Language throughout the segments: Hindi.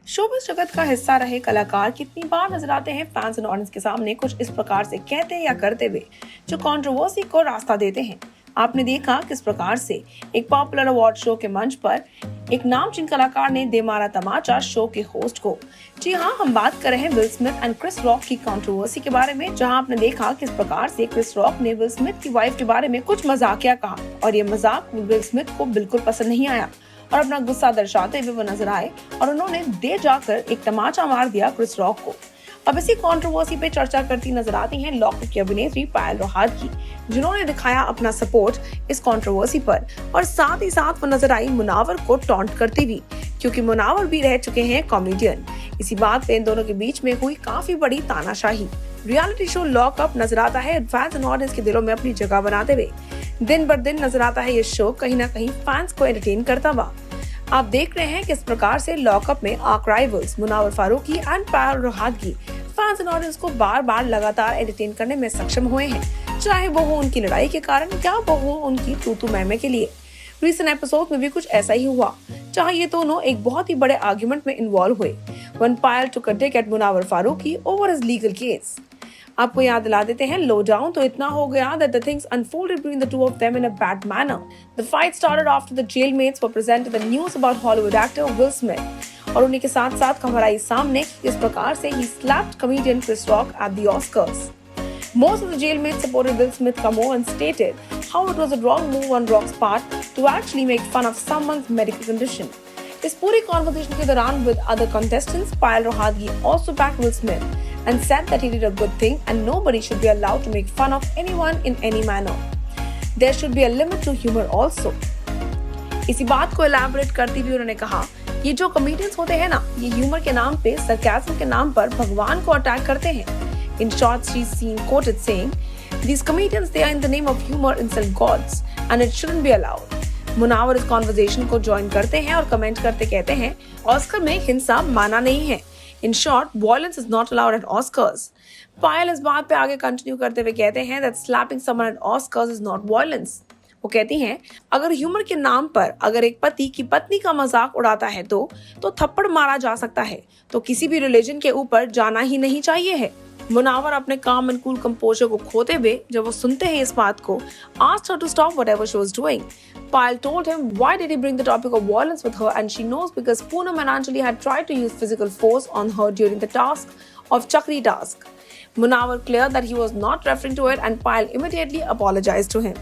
शोबिज़ जगत का हिस्सा रहे कलाकार कितनी बार नजर आते हैं फैंस एंड ऑडियंस के सामने कुछ इस प्रकार से कहते या करते हुए जो कंट्रोवर्सी को रास्ता देते हैं। आपने देखा किस प्रकार से एक पॉपुलर अवार्ड शो के मंच पर एक नामचीन कलाकार ने दे मारा तमाचा शो के होस्ट को। जी हाँ, हम बात कर रहे हैं Will Smith and Chris Rock की कंट्रोवर्सी के बारे में, जहां आपने देखा किस प्रकार से क्रिस रॉक ने विल स्मिथ की वाइफ के बारे में कुछ मजाकिया कहा और ये मजाक विल स्मिथ को बिल्कुल पसंद नहीं आया और अपना गुस्सा दर्शाते हुए वो नजर आए और उन्होंने दे जाकर एक तमाचा मार दिया क्रिस रॉक को। अब इसी कंट्रोवर्सी पे चर्चा करती नजर आती हैं लॉकअप की अभिनेत्री पायल रोहात की, जिन्होंने दिखाया अपना सपोर्ट इस कंट्रोवर्सी पर और साथ ही साथ वो नजर आई मुनावर को टॉन्ट करती हुई, क्योंकि मुनावर भी रह चुके हैं कॉमेडियन। इसी बात पे इन दोनों के बीच में हुई काफी बड़ी तानाशाही। रियलिटी शो लॉकअप नजर आता है फैंस एंड ऑडियंस के दिलों में अपनी जगह बनाते हुए। दिन बर दिन नजर आता है ये शो कहीं ना कहीं फैंस को एंटरटेन करता हुआ। आप देख रहे हैं किस प्रकार से लॉकअप में arch rivals Munawar Faruqui and Payal रोहात की फैंस एंड ऑडियंस को बार बार लगातार एंटरटेन करने में सक्षम हुए हैं, चाहे वो हो उनकी लड़ाई के कारण या वो हो उनकी तू मैमे के लिए। रिसेंट एपिसोड में भी कुछ ऐसा ही हुआ, जहां ये दोनों एक बहुत ही बड़े आर्गुमेंट में इन्वॉल्व हुए when Payal took a dig at Munawar Faruqui over his legal case. आपको याद दिला देते हैं, लो डाउन तो इतना हो गया that the things unfolded between the two of them in a bad manner. The fight started after the jailmates were presented the news about Hollywood actor Will Smith. और उन्हीं के साथ साथ खबर आई सामने किस प्रकार से he slapped comedian Chris Rock at the Oscars. Most of the jailmates supported Will Smith का move and stated how it was a wrong move on Rock's part to actually make fun of someone's medical condition. इस पूरी कॉन्वर्सेशन के दौरान with other contestants, Payal Rohatgi also backed Will Smith and said that he did a good thing and nobody should be allowed to make fun of anyone in any manner. There should be a limit to humor also. इसी बात को elaborate करती हुई उन्होंने कहा, ये जो कॉमेडियंस होते हैं ना, ये ह्यूमर के नाम पे, सरकाज़म के नाम पर भगवान को अटैक करते हैं। In short, she's seen quoted saying, "These comedians, they are in the name of humor insult gods and it shouldn't be allowed." Munawar इस कॉन्वर्सेशन को ज्वाइन करते हैं और कमेंट करते कहते हैं, ऑस्कर में हिंसा माना नहीं है। In short, violence is not allowed at Oscars. पायल इस बात पे आगे कंटिन्यू करते हुए कहते हैं that slapping someone at Oscars is not violence. वो कहती हैं, अगर ह्यूमर के नाम पर अगर एक पति की पत्नी का मजाक उड़ाता है तो थप्पड़ मारा जा सकता है, तो किसी भी रिलीजन के ऊपर जाना ही नहीं चाहिए है। मुनावर अपने काम एंड कूल कंपोजर को खोते हुए जब वो सुनते हैं इस बात को, asked her to stop whatever she was doing. Payal told him why did he bring the topic of violence with her, and she knows because Poonam and Anjali had tried to use physical force on her during the task of Chakri task. Munawar cleared that he was not referring to it and Payal immediately apologized to him.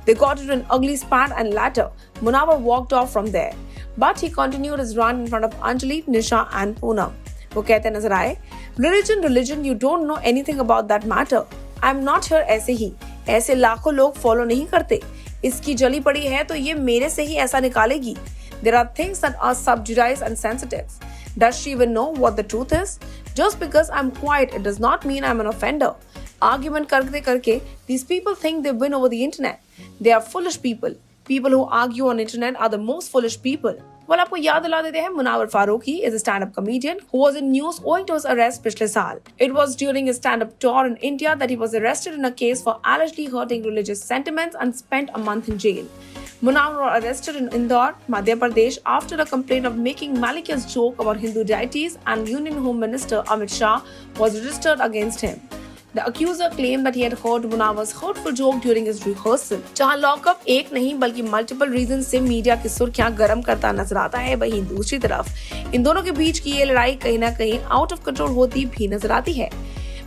They got into an ugly spat and later, Munawar walked off from there. But he continued his run in front of Anjali, Nisha and Poonam. वो कहते नजर आए, religion, you don't know anything about that matter. I'm not here ऐसे ही, ऐसे लाखों लोग फॉलो नहीं करते। इसकी जली पड़ी है तो ये मेरे से ही ऐसा निकालेगी। There are things that are subjudice and sensitive. Does she even know what the truth is? Just because I'm quiet, it does not mean I'm an offender. Argument करते करके, these people think they win over the internet. They are foolish people. People who argue on internet are the most foolish people. Well, आपको याद दिला देते हैं, Munawar Farooqui is a stand-up comedian who was in news owing to his arrest पिछले साल. It was during his stand-up tour in India that he was arrested in a case for allegedly hurting religious sentiments and spent a month in jail. Munawar was arrested in Indore, Madhya Pradesh after a complaint of making malicious joke about Hindu deities and Union Home Minister Amit Shah was registered against him. The accuser claimed that he had heard Munawar's hurtful joke during his rehearsal. जहां लॉकअप एक नहीं बल्कि मल्टीपल रीजन से मीडिया की सुर्खियां गर्म करता नजर आता है, वहीं दूसरी तरफ इन दोनों के बीच की ये लड़ाई कहीं ना कहीं आउट ऑफ कंट्रोल होती भी नजर आती है।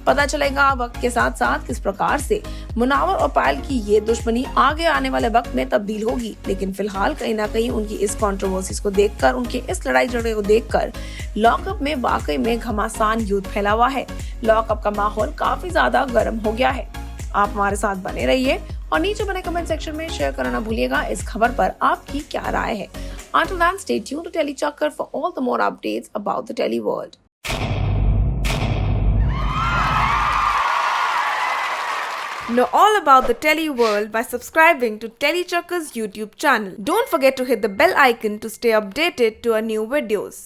पता चलेगा वक्त के साथ साथ किस प्रकार से मुनावर और पायल की ये दुश्मनी आगे आने वाले वक्त में तब्दील होगी, लेकिन फिलहाल कहीं ना कहीं उनकी इस कंट्रोवर्सीज को देखकर, उनके इस लड़ाई झगड़े को देखकर लॉकअप में वाकई में घमासान युद्ध फैला हुआ है। लॉकअप का माहौल काफी ज्यादा गर्म हो गया है। आप हमारे साथ बने रहिए और नीचे बने कमेंट सेक्शन में शेयर करना ना भूलिएगा इस खबर पर आपकी क्या राय है। Until then, stay tuned to Telly Chakkar for all the more updates about the Telly world. Know all about the Telly world by subscribing to Telly Chakkar's YouTube channel. Don't forget to hit the bell icon to stay updated to our new videos.